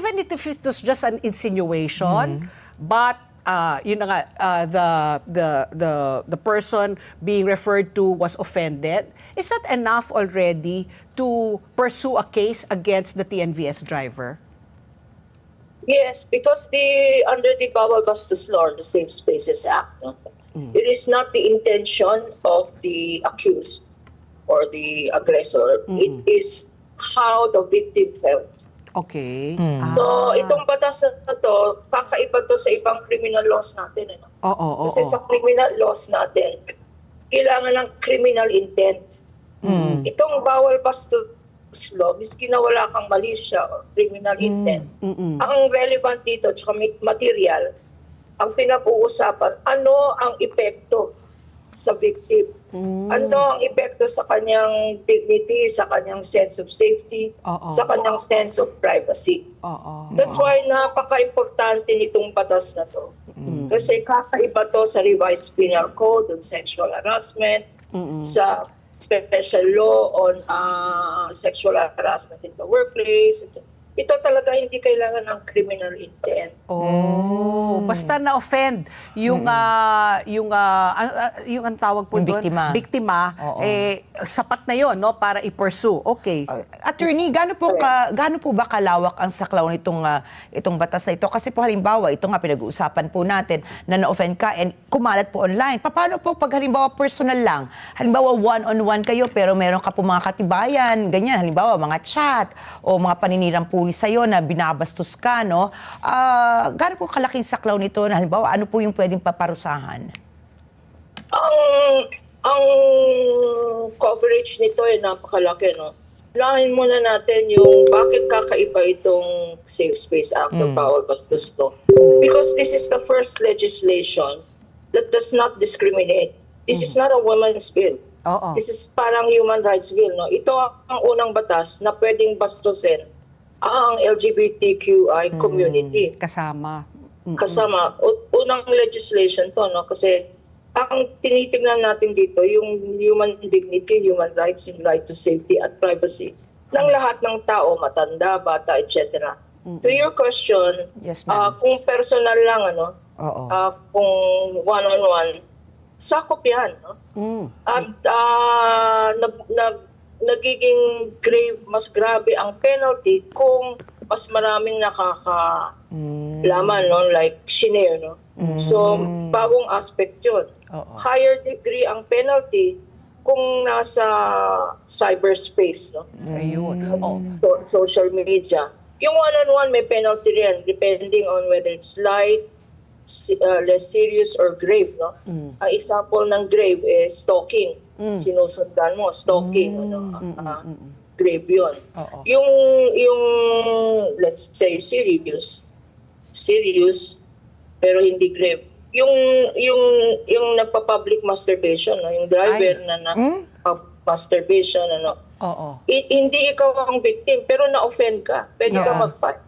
even if it was just an insinuation, but yun na nga, the person being referred to was offended, is that enough already to pursue a case against the TNVS driver? Yes, because under the Bawal Bastos Law, the Safe Spaces Act, no? It is not the intention of the accused or the aggressor. It is how the victim felt. Okay. So, itong batas na to, kakaiba to sa ibang criminal laws natin. Ano? Oo. Kasi sa criminal laws natin, kailangan ng criminal intent. Itong Bawal Bastos Law, miski na wala kang malisya or criminal intent, ang relevant dito, tsaka material, ang pinag-uusapan, ano ang epekto sa victim? Ano ang epekto sa kanyang dignity, sa kanyang sense of safety, sa kanyang sense of privacy? That's why napaka-importante nitong batas na to. Kasi kakaiba to sa revised penal code on sexual harassment, sa special law on sexual harassment in the workplace. Ito talaga hindi kailangan ng criminal intent. Basta na-offend yung ang tawag po doon, biktima, sapat na yon, no, para i-pursue. Okay. Attorney, gaano po ba kalawak ang saklaw itong batas na ito? Kasi po halimbawa, ito nga pinag-uusapan po natin na na-offend ka and kumalat po online. Paano po pag halimbawa personal lang? Halimbawa one-on-one kayo pero meron ka po mga katibayan, ganyan, halimbawa mga chat o mga paninirang pulis sa'yo na binabastos ka, no? Gaano po kalaking saklaw nito na halimbawa, ano po yung pwedeng paparusahan? Ang coverage nito ay napakalaki, no? Lahin muna natin yung bakit kakaiba itong Safe Space Act o Bawal Bastos to. Because this is the first legislation that does not discriminate. This is not a women's bill. This is parang human rights bill, no? Ito ang unang batas na pwedeng bastusin ang LGBTQI community. Kasama. Kasama. Unang legislation to, no? Kasi ang tinitingnan natin dito, yung human dignity, human rights, yung right to safety at privacy ng lahat ng tao, matanda, bata, etc. To your question, yes, kung personal lang, ano, kung one-on-one, sakop yan. No? At nagiging grave, mas grabe ang penalty kung mas maraming nakakalaman, no? Like shinare, no? So, bagong aspect yun. Higher degree ang penalty kung nasa cyberspace, no? Ayun. Social media. Yung one-on-one may penalty rin depending on whether it's light, less serious, or grave, no? Ang example ng grave is stalking. Sinusundan mo, stalking, grave yun. Yung let's say serious pero hindi grave. Yung nagpa-public masturbation, no? Yung driver na masturbation, ano. Hindi ikaw ang victim pero na-offend ka. Pwede ka mag-fight.